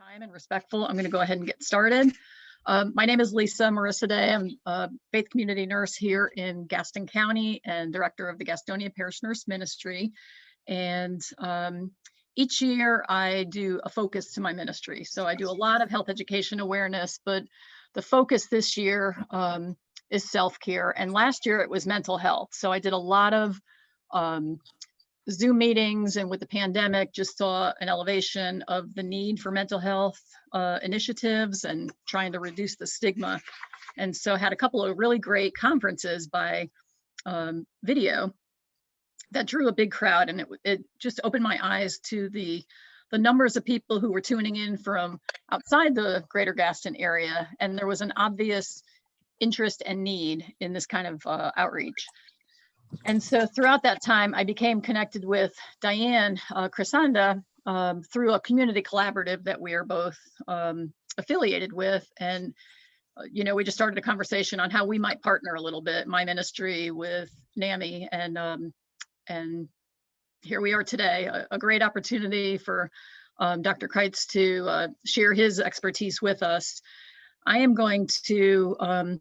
time and respectful, I'm going to go ahead and get started. My name is Lisa Marissa Day. I'm a faith community nurse here in Gaston County and director of the Gastonia Parish Nurse Ministry. And each year I do a focus to my ministry. So I do a lot of health education awareness, but the focus this year is self-care. And last year it was mental health. So I did a lot of Zoom meetings, and with the pandemic, just saw an elevation of the need for mental health initiatives and trying to reduce the stigma. And so had a couple of really great conferences by video that drew a big crowd, and it just opened my eyes to the numbers of people who were tuning in from outside the greater Gaston area. And there was an obvious interest and need in this kind of outreach. And so throughout that time, I became connected with Diane Crisanda through a community collaborative that we are both affiliated with. And, you know, we just started a conversation on how we might partner a little bit, my ministry with Nami. And here we are today, a great opportunity for Dr. Kreitz to share his expertise with us. I am going to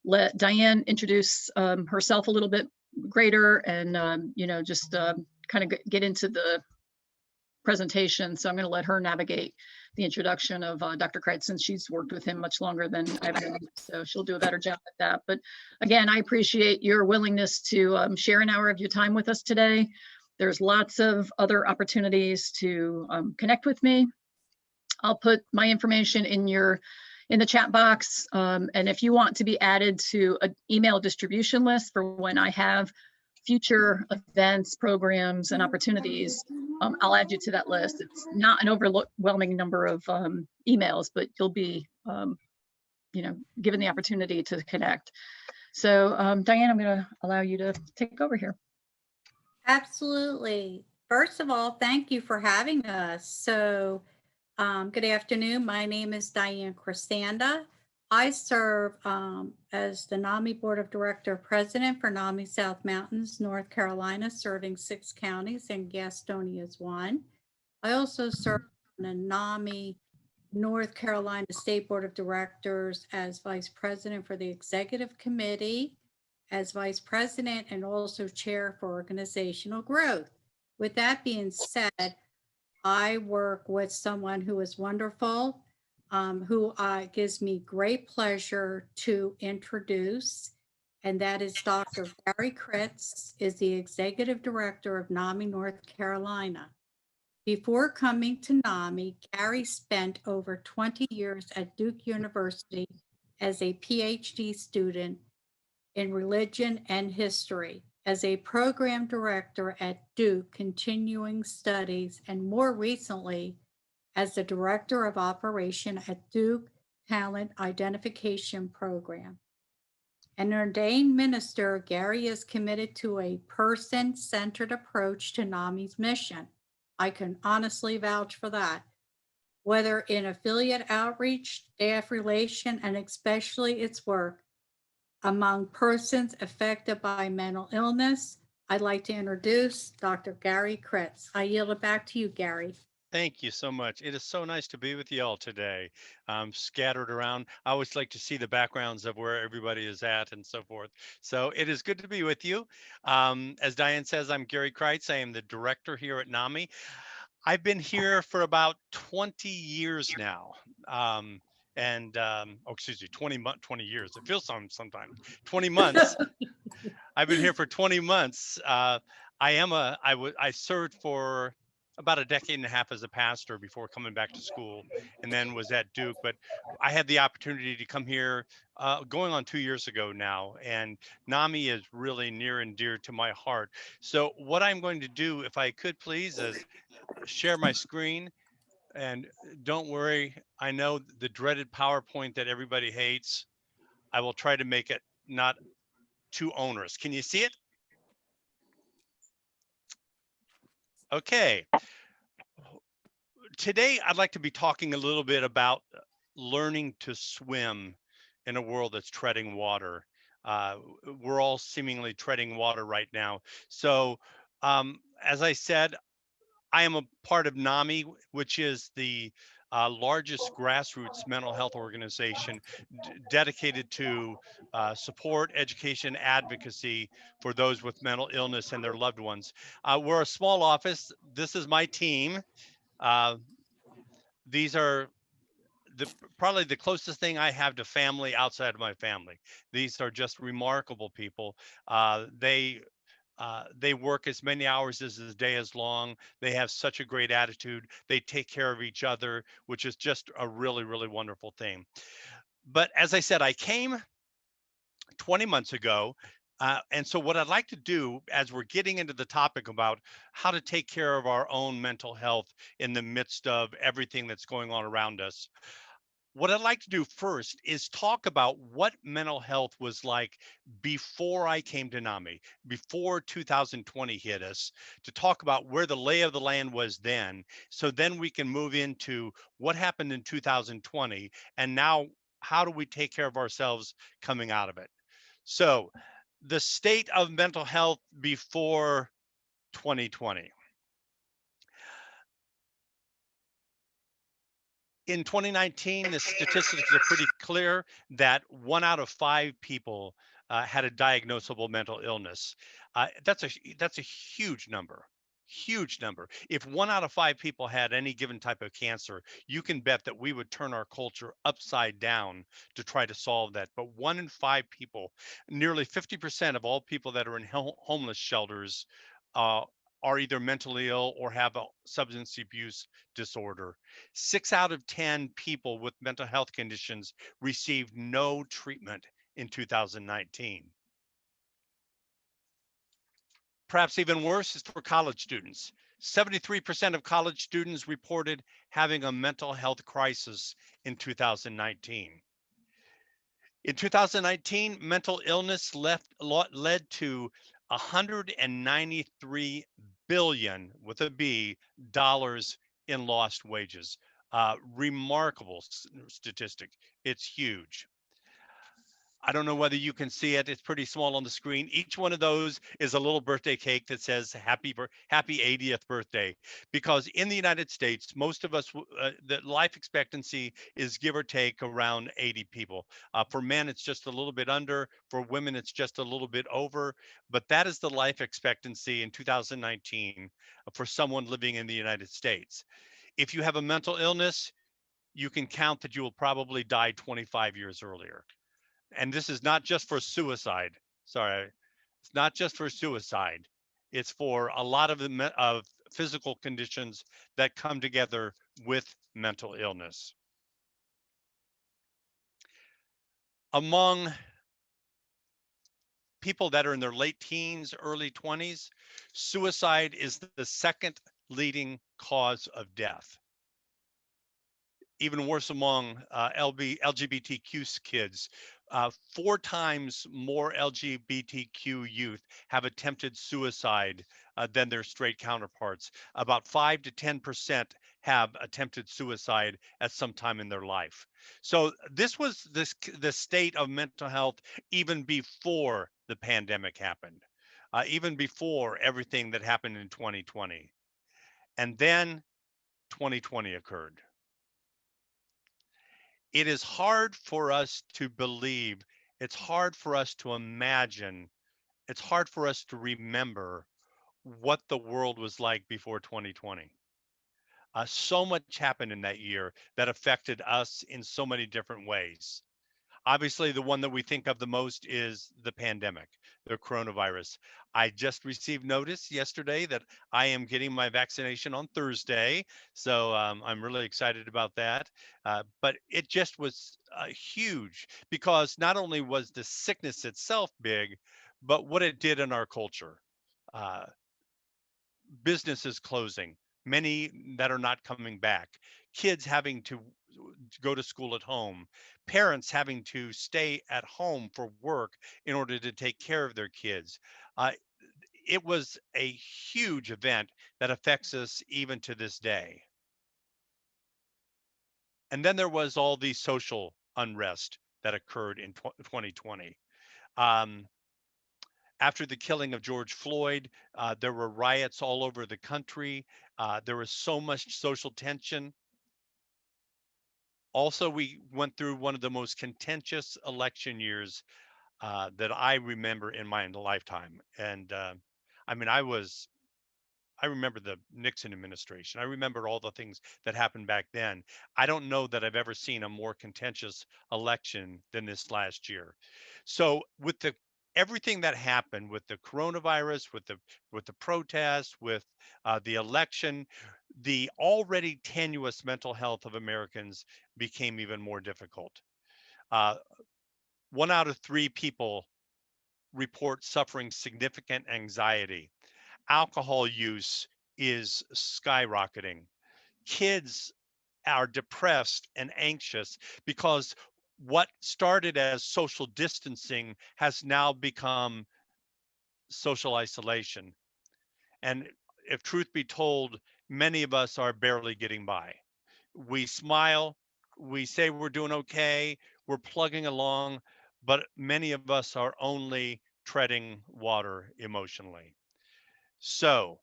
let Diane introduce herself a little bit greater and, you know, just kind of get into the presentation. So I'm going to let her navigate the introduction of Dr. Kreitz, since she's worked with him much longer than I've done. So she'll do a better job at that. But again, I appreciate your willingness to share an hour of your time with us today. There's lots of other opportunities to connect with me. I'll put my information in the chat box. And if you want to be added to an email distribution list for when I have future events, programs, and opportunities, I'll add you to that list. It's not an overwhelming number of emails, but you'll be, you know, given the opportunity to connect. So Diane, I'm going to allow you to take over here. Absolutely. First of all, thank you for having us. So good afternoon. My name is Diane Crisanda. I serve as the Nami Board of Director President for Nami South Mountains, North Carolina, serving 6 counties, and Gastonia is one. I also serve on the Nami North Carolina State Board of Directors as Vice President for the Executive Committee, as Vice President, and also Chair for Organizational Growth. With that being said, I work with someone who is wonderful, who gives me great pleasure to introduce, and that is Dr. Gary Kretz, is the Executive Director of Nami, North Carolina. Before coming to Nami, Gary spent over 20 years at Duke University as a PhD student in religion and history, as a program director at Duke Continuing Studies, and more recently as the director of operation at Duke Talent Identification Program. An ordained minister, Gary is committed to a person-centered approach to NAMI's mission. I can honestly vouch for that. Whether in affiliate outreach, staff relation, and especially its work among persons affected by mental illness, I'd like to introduce Dr. Garry Crites. I yield it back to you, Gary. Thank you so much. It is so nice to be with you all today. Scattered around. I always like to see the backgrounds of where everybody is at and so forth. So it is good to be with you. As Diane says, I'm Garry Crites. I am the director here at NAMI. I've been here for about 20 years now. 20 years. It feels sometimes 20 months. I've been here for 20 months. I served for about a decade and a half as a pastor before coming back to school, and then was at Duke. But I had the opportunity to come here going on 2 years ago now, and NAMI is really near and dear to my heart. So what I'm going to do, if I could please, is share my screen. And don't worry, I know the dreaded PowerPoint that everybody hates. I will try to make it not too onerous. Can you see it? Okay. Today, I'd like to be talking a little bit about learning to swim in a world that's treading water. We're all seemingly treading water right now. So, as I said, I am a part of NAMI, which is the largest grassroots mental health organization dedicated to support, education, advocacy for those with mental illness and their loved ones. We're a small office. This is my team. Uh, these are probably the closest thing I have to family outside of my family. These are just remarkable people. They work as many hours as the day is long. They have such a great attitude. They take care of each other, which is just a really, really wonderful thing. But as I said, I came 20 months ago. And so what I'd like to do as we're getting into the topic about how to take care of our own mental health in the midst of everything that's going on around us, what I'd like to do first is talk about what mental health was like before I came to Nami, before 2020 hit us, to talk about where the lay of the land was then. So then we can move into what happened in 2020 and now how do we take care of ourselves coming out of it. So the state of mental health before 2020. In 2019, the statistics are pretty clear that 1 out of 5 people had a diagnosable mental illness. That's a huge number, huge number. If 1 out of 5 people had any given type of cancer, you can bet that we would turn our culture upside down to try to solve that. But 1 in 5 people, nearly 50% of all people that are in homeless shelters, uh, are either mentally ill or have a substance abuse disorder. 6 out of 10 people with mental health conditions received no treatment in 2019. Perhaps even worse is for college students. 73% of college students reported having a mental health crisis in 2019. In 2019, mental illness led to 193 billion with a B dollars in lost wages. Remarkable statistic. It's huge. I don't know whether you can see it. It's pretty small on the screen. Each one of those is a little birthday cake that says happy 80th birthday. Because in the United States, most of us, the life expectancy is give or take around 80 people. For men, it's just a little bit under. For women, it's just a little bit over. But that is the life expectancy in 2019 for someone living in the United States. If you have a mental illness, you can count that you will probably die 25 years earlier. And this is not just for suicide. Sorry, it's not just for suicide. It's for a lot of of physical conditions that come together with mental illness. Among people that are in their late teens, early 20s, suicide is the second leading cause of death. Even worse among LGBTQ kids. 4 times more LGBTQ youth have attempted suicide than their straight counterparts. About 5 to 10% have attempted suicide at some time in their life. So this was the state of mental health even before the pandemic happened, even before everything that happened in 2020. And then 2020 occurred. It is hard for us to believe, it's hard for us to imagine, it's hard for us to remember what the world was like before 2020. So much happened in that year that affected us in so many different ways. Obviously, the one that we think of the most is the pandemic, the coronavirus. I just received notice yesterday that I am getting my vaccination on Thursday. So I'm really excited about that. But it just was huge because not only was the sickness itself big, but what it did in our culture. Uh, Businesses closing, many that are not coming back, kids having to go to school at home, parents having to stay at home for work in order to take care of their kids. Uh, it was a huge event that affects us even to this day. And then there was all the social unrest that occurred in 2020. Um, After the killing of George Floyd, there were riots all over the country. There was so much social tension. Also, we went through one of the most contentious election years that I remember in my lifetime. And I mean, I remember the Nixon administration. I remember all the things that happened back then. I don't know that I've ever seen a more contentious election than this last year. So with the everything that happened with the coronavirus, with the protests, with the election, the already tenuous mental health of Americans became even more difficult. Uh, 1 out of 3 people report suffering significant anxiety. Alcohol use is skyrocketing. Kids are depressed and anxious because what started as social distancing has now become social isolation. And if truth be told, many of us are barely getting by. We smile, we say we're doing okay, we're plugging along, but many of us are only treading water emotionally. So,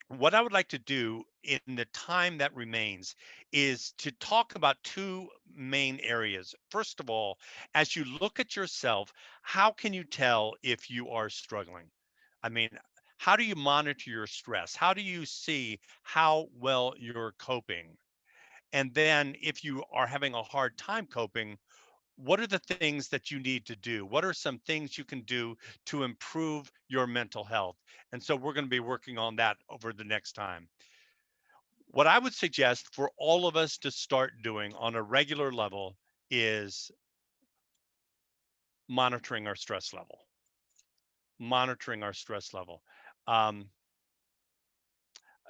what I would like to do in the time that remains is to talk about 2 main areas. First of all, as you look at yourself, how can you tell if you are struggling? I mean, how do you monitor your stress? How do you see how well you're coping? And then if you are having a hard time coping, what are the things that you need to do? What are some things you can do to improve your mental health? And so we're going to be working on that over the next time. What I would suggest for all of us to start doing on a regular level is monitoring our stress level. Monitoring our stress level. Um,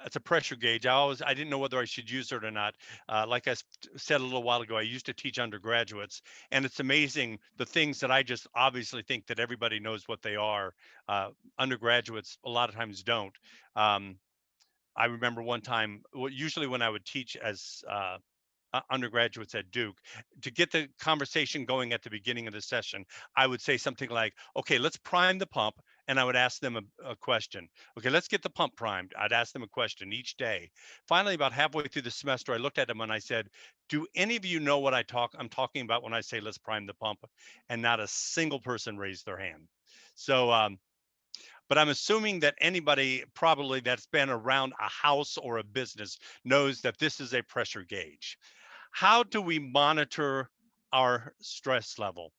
it's a pressure gauge. I didn't know whether I should use it or not. Like I said a little while ago, I used to teach undergraduates, and it's amazing the things that I just obviously think that everybody knows what they are. Undergraduates a lot of times don't. I remember one time, usually when I would teach as undergraduates at Duke, to get the conversation going at the beginning of the session, I would say something like, okay, let's prime the pump. And I would ask them a question. Okay, let's get the pump primed. I'd ask them a question each day. Finally, about halfway through the semester, I looked at them and I said, do any of you know what I'm talking about when I say let's prime the pump? And not a single person raised their hand. So, but I'm assuming that anybody probably that's been around a house or a business knows that this is a pressure gauge. How do we monitor our stress level?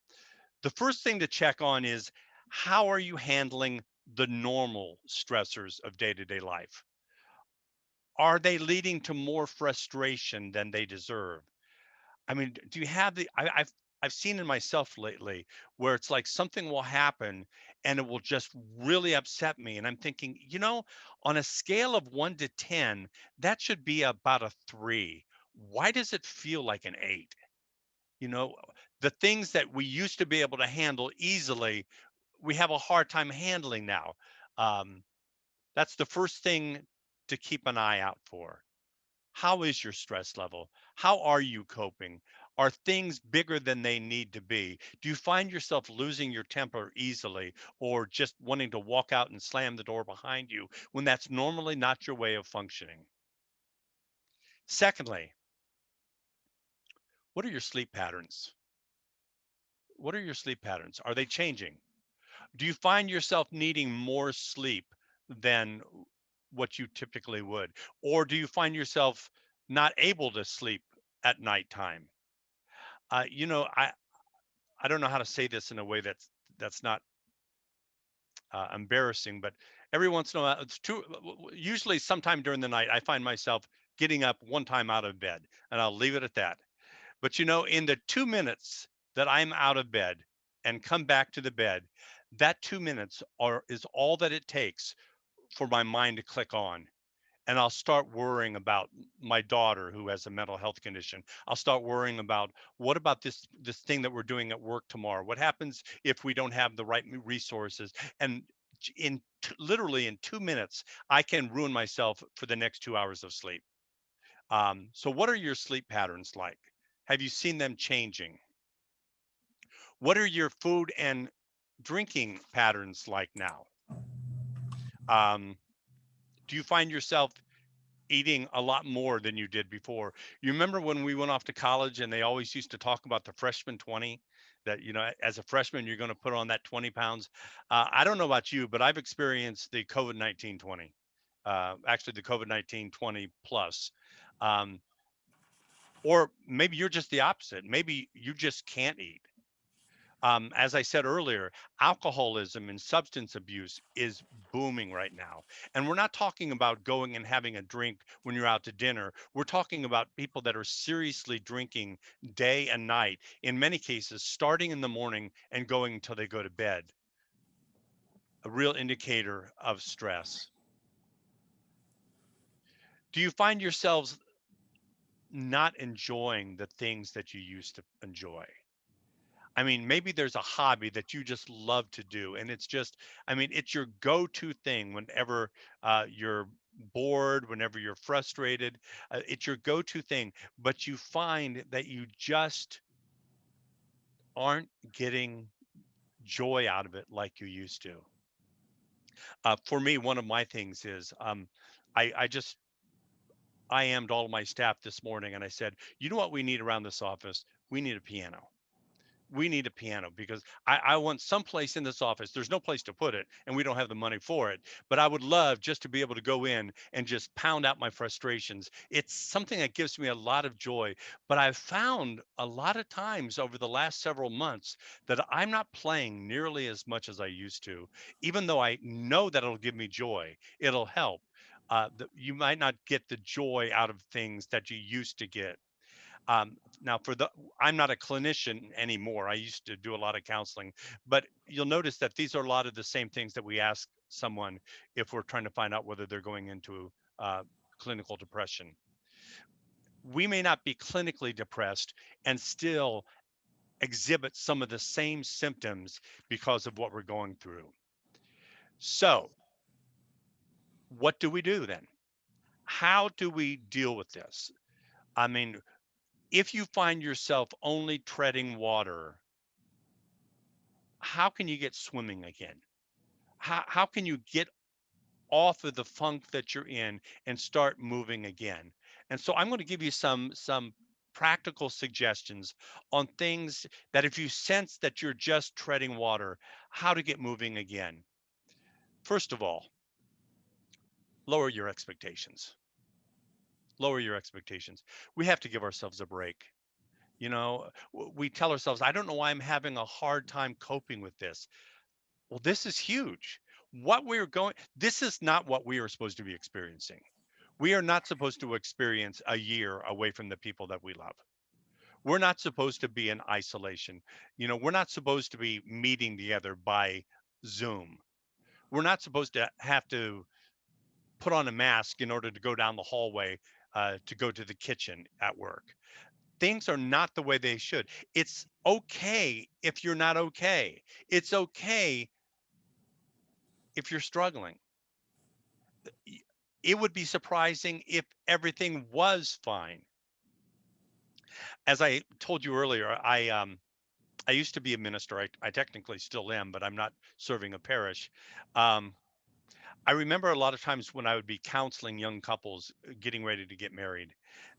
The first thing to check on is, how are you handling the normal stressors of day-to-day life? Are they leading to more frustration than they deserve? I mean, do you have I've seen in myself lately where it's like something will happen and it will just really upset me. And I'm thinking, on a scale of 1 to 10, that should be about a 3. Why does it feel like an 8? You know, the things that we used to be able to handle easily, we have a hard time handling now. Um, that's the first thing to keep an eye out for. How is your stress level? How are you coping? Are things bigger than they need to be? Do you find yourself losing your temper easily or just wanting to walk out and slam the door behind you when that's normally not your way of functioning? Secondly, what are your sleep patterns? What are your sleep patterns? Are they changing? Do you find yourself needing more sleep than what you typically would? Or do you find yourself not able to sleep at nighttime? Uh, you know, I I don't know how to say this in a way that's not embarrassing, but every once in a while, usually sometime during the night, I find myself getting up one time out of bed, and I'll leave it at that. But in the 2 minutes that I'm out of bed and come back to the bed, that 2 minutes is all that it takes for my mind to click on. And I'll start worrying about my daughter who has a mental health condition. I'll start worrying about, what about this thing that we're doing at work tomorrow? What happens if we don't have the right resources? And literally in 2 minutes, I can ruin myself for the next 2 hours of sleep. So what are your sleep patterns like? Have you seen them changing? What are your food and drinking patterns like now? Um, do you find yourself eating a lot more than you did before. You remember when we went off to college and they always used to talk about the freshman 20, that, as a freshman, you're going to put on that 20 pounds. I don't know about you, but I've experienced the COVID-19 20, actually the COVID-19 20 plus. Um, or maybe you're just the opposite. Maybe you just can't eat. As I said earlier, alcoholism and substance abuse is booming right now. And we're not talking about going and having a drink when you're out to dinner. We're talking about people that are seriously drinking day and night, in many cases, starting in the morning and going until they go to bed. A real indicator of stress. Do you find yourselves not enjoying the things that you used to enjoy? I mean, maybe there's a hobby that you just love to do, and it's just, I mean, it's your go-to thing whenever you're bored, whenever you're frustrated. It's your go-to thing, but you find that you just aren't getting joy out of it like you used to. For me, one of my things is I just I ammed all of my staff this morning, and I said, you know what we need around this office? We need a piano. We need a piano because I want someplace in this office. There's no place to put it, and we don't have the money for it. But I would love just to be able to go in and just pound out my frustrations. It's something that gives me a lot of joy. But I've found a lot of times over the last several months that I'm not playing nearly as much as I used to, even though I know that it'll give me joy. It'll help. You might not get the joy out of things that you used to get. Now, I'm not a clinician anymore. I used to do a lot of counseling, but you'll notice that these are a lot of the same things that we ask someone if we're trying to find out whether they're going into clinical depression. We may not be clinically depressed and still exhibit some of the same symptoms because of what we're going through. So, what do we do then? How do we deal with this? I mean, if you find yourself only treading water, how can you get swimming again? How can you get off of the funk that you're in and start moving again? And so I'm going to give you some practical suggestions on things that if you sense that you're just treading water, how to get moving again. First of all, lower your expectations. Lower your expectations. We have to give ourselves a break. We tell ourselves, I don't know why I'm having a hard time coping with this. Well, this is huge. This is not what we are supposed to be experiencing. We are not supposed to experience a year away from the people that we love. We're not supposed to be in isolation. We're not supposed to be meeting together by Zoom. We're not supposed to have to put on a mask in order to go down the hallway to go to the kitchen at work. Things are not the way they should. It's okay if you're not okay. It's okay if you're struggling. It would be surprising if everything was fine. As I told you earlier, I used to be a minister. I technically still am, but I'm not serving a parish. Um, I remember a lot of times when I would be counseling young couples getting ready to get married,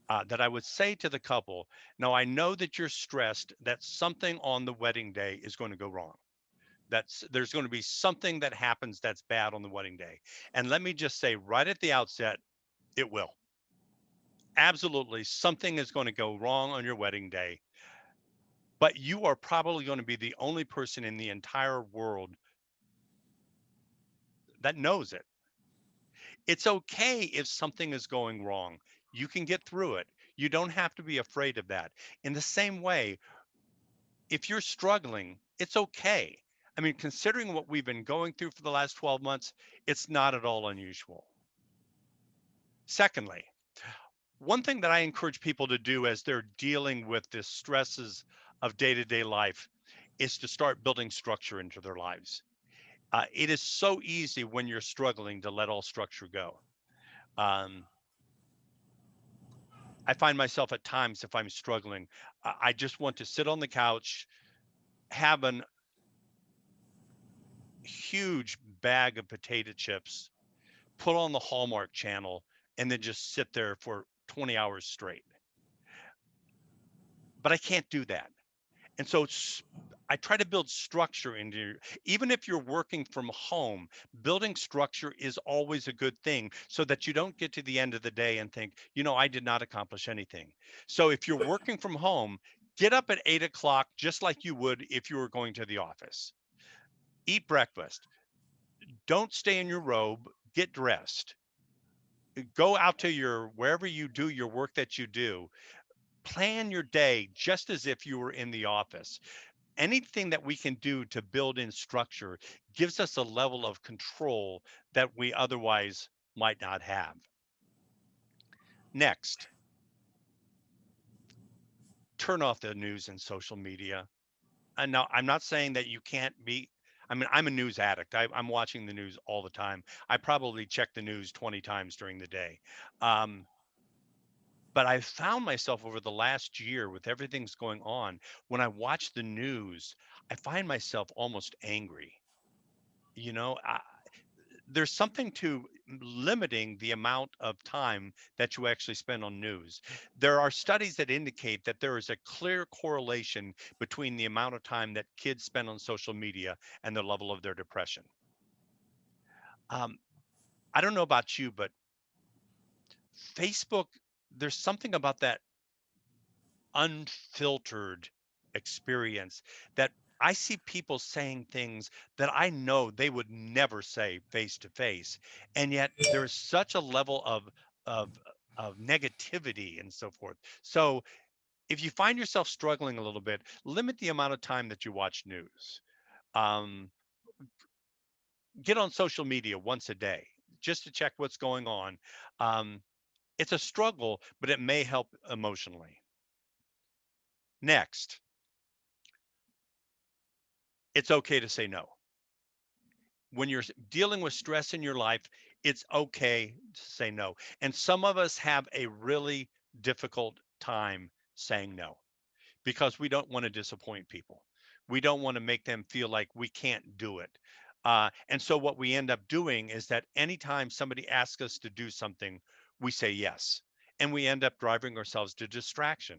that I would say to the couple, "Now I know that you're stressed that something on the wedding day is going to go wrong. There's going to be something that happens that's bad on the wedding day. And let me just say right at the outset, it will. Absolutely, something is going to go wrong on your wedding day, but you are probably going to be the only person in the entire world that knows it. It's okay if something is going wrong. You can get through it. You don't have to be afraid of that. In the same way, if you're struggling, it's okay. I mean, considering what we've been going through for the last 12 months, it's not at all unusual. Secondly, one thing that I encourage people to do as they're dealing with the stresses of day-to-day life is to start building structure into their lives. It is so easy when you're struggling to let all structure go. Um, I find myself at times, if I'm struggling, I just want to sit on the couch, have a huge bag of potato chips, put on the Hallmark channel, and then just sit there for 20 hours straight. But I can't do that. And so I try to build structure into even if you're working from home, building structure is always a good thing so that you don't get to the end of the day and think, I did not accomplish anything. So if you're working from home, get up at 8 o'clock, just like you would if you were going to the office. Eat breakfast. Don't stay in your robe. Get dressed. Go out to wherever you do your work that you do. Plan your day just as if you were in the office. Anything that we can do to build in structure gives us a level of control that we otherwise might not have. Next, turn off the news and social media. And now I'm not saying that you can't be, I'm a news addict. I'm watching the news all the time. I probably check the news 20 times during the day. But I found myself over the last year with everything's going on, when I watch the news, I find myself almost angry. You know, there's something to limiting the amount of time that you actually spend on news. There are studies that indicate that there is a clear correlation between the amount of time that kids spend on social media and the level of their depression. I don't know about you, but Facebook, there's something about that unfiltered experience that I see people saying things that I know they would never say face to face, and yet there's such a level of of negativity and so forth. So if you find yourself struggling a little bit, limit the amount of time that you watch news. Um, get on social media once a day just to check what's going on. Um, it's a struggle, but it may help emotionally. Next, it's okay to say no. When you're dealing with stress in your life, it's okay to say no. And some of us have a really difficult time saying no because we don't want to disappoint people. We don't want to make them feel like we can't do it. And so what we end up doing is that anytime somebody asks us to do something, we say yes. And we end up driving ourselves to distraction.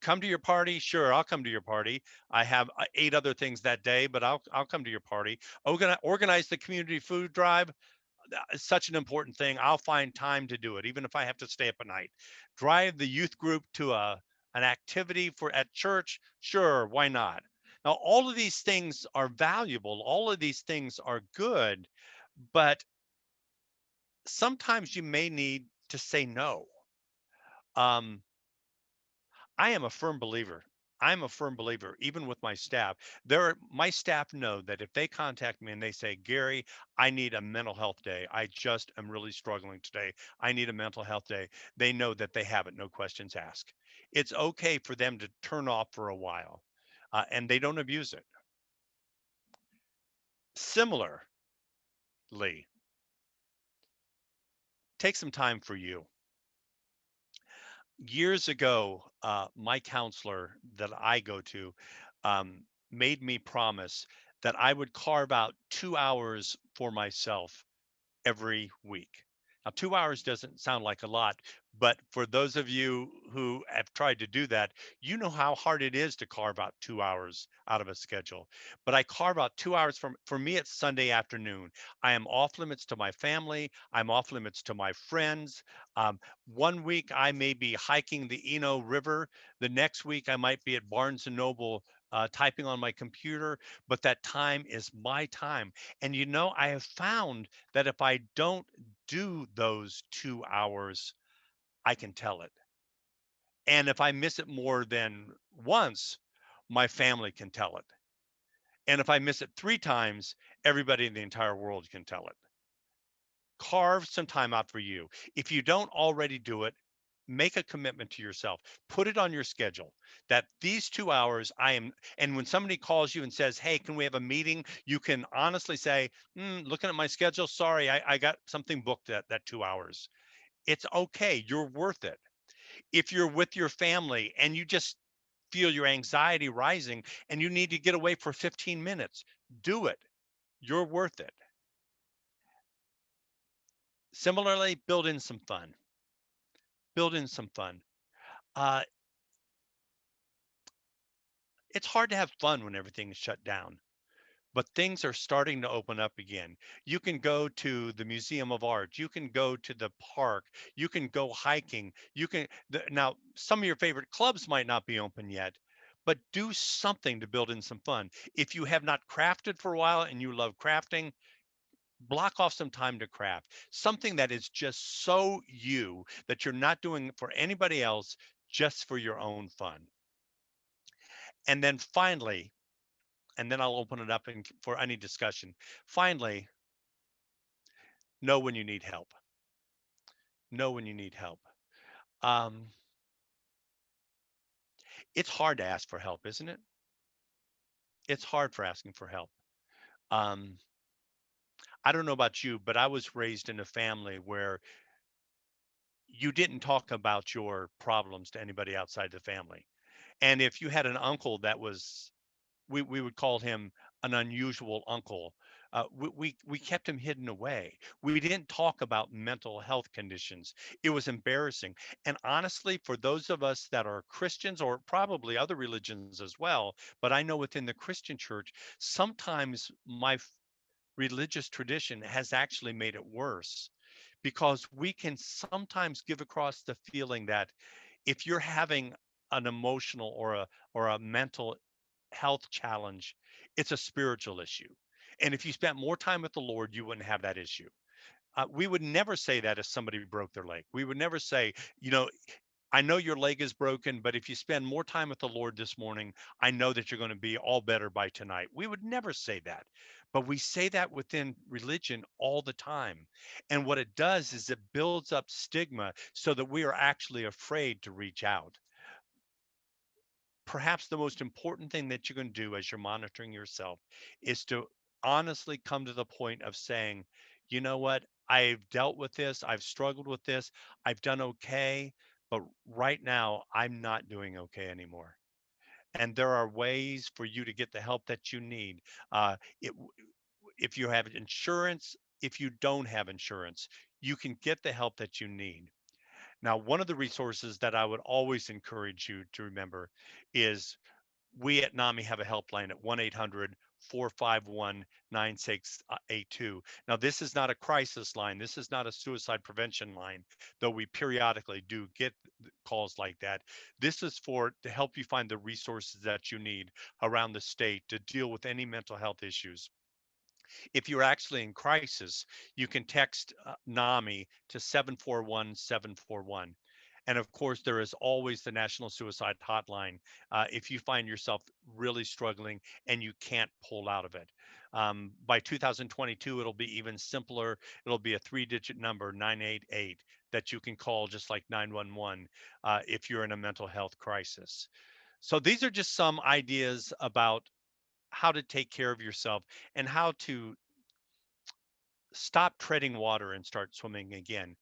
Come to your party. Sure, I'll come to your party. I have 8 other things that day, but I'll come to your party. Organize the community food drive. It's such an important thing. I'll find time to do it, even if I have to stay up at night. Drive the youth group to an activity at church. Sure, why not? Now, all of these things are valuable. All of these things are good, but sometimes you may need to say no. Um, I am a firm believer. I'm a firm believer, even with my staff. My staff know that if they contact me and they say, Gary, I need a mental health day. I just am really struggling today. I need a mental health day. They know that they have it, no questions asked. It's okay for them to turn off for a while, and they don't abuse it. Similarly, take some time for you. Years ago, my counselor that I go to made me promise that I would carve out 2 hours for myself every week. Now, 2 hours doesn't sound like a lot, but for those of you who have tried to do that, you know how hard it is to carve out 2 hours out of a schedule. But I carve out 2 hours for me, it's Sunday afternoon. I am off limits to my family. I'm off limits to my friends. One week I may be hiking the Eno River. The next week I might be at Barnes and Noble typing on my computer, but that time is my time. And I have found that if I don't do those 2 hours, I can tell it. And if I miss it more than once, my family can tell it. And if I miss it 3 times, everybody in the entire world can tell it. Carve some time out for you. If you don't already do it, make a commitment to yourself. Put it on your schedule that these 2 hours and when somebody calls you and says, hey, can we have a meeting? You can honestly say, looking at my schedule, sorry, I got something booked at that 2 hours. It's okay. You're worth it. If you're with your family and you just feel your anxiety rising and you need to get away for 15 minutes, do it. You're worth it. Similarly, build in some fun. Build in some fun. Uh, it's hard to have fun when everything is shut down, but things are starting to open up again. You can go to the Museum of Art. You can go to the park. You can go hiking. Now, some of your favorite clubs might not be open yet, but do something to build in some fun. If you have not crafted for a while and you love crafting, block off some time to craft something that is just so you that you're not doing for anybody else, just for your own fun. And then finally, and then I'll open it up for any discussion. Finally, know when you need help. Know when you need help. Um, it's hard to ask for help, isn't it? It's hard for asking for help. Um, I don't know about you, but I was raised in a family where you didn't talk about your problems to anybody outside the family. And if you had an uncle that was, we would call him an unusual uncle. We kept him hidden away. We didn't talk about mental health conditions. It was embarrassing. And honestly, for those of us that are Christians, or probably other religions as well, but I know within the Christian church, sometimes my religious tradition has actually made it worse, because we can sometimes give across the feeling that if you're having an emotional or a mental health challenge, it's a spiritual issue. And if you spent more time with the Lord, you wouldn't have that issue. We would never say that if somebody broke their leg. We would never say, you know, I know your leg is broken, but if you spend more time with the Lord this morning, I know that you're going to be all better by tonight. We would never say that. But we say that within religion all the time. And what it does is it builds up stigma so that we are actually afraid to reach out. Perhaps the most important thing that you can do as you're monitoring yourself is to honestly come to the point of saying, you know what, I've dealt with this, I've struggled with this, I've done okay, but right now I'm not doing okay anymore. And there are ways for you to get the help that you need. It, if you have insurance, if you don't have insurance, you can get the help that you need. Now, one of the resources that I would always encourage you to remember is we at Nami have a helpline at 1-800-451-9682. Now, this is not a crisis line. This is not a suicide prevention line, though we periodically do get calls like that. This is for to help you find the resources that you need around the state to deal with any mental health issues. If you're actually in crisis, you can text NAMI to 741-741. And of course, there is always the National Suicide Hotline if you find yourself really struggling and you can't pull out of it. By 2022, it'll be even simpler. It'll be a 3-digit number, 988, that you can call just like 911 if you're in a mental health crisis. So these are just some ideas about how to take care of yourself and how to stop treading water and start swimming again.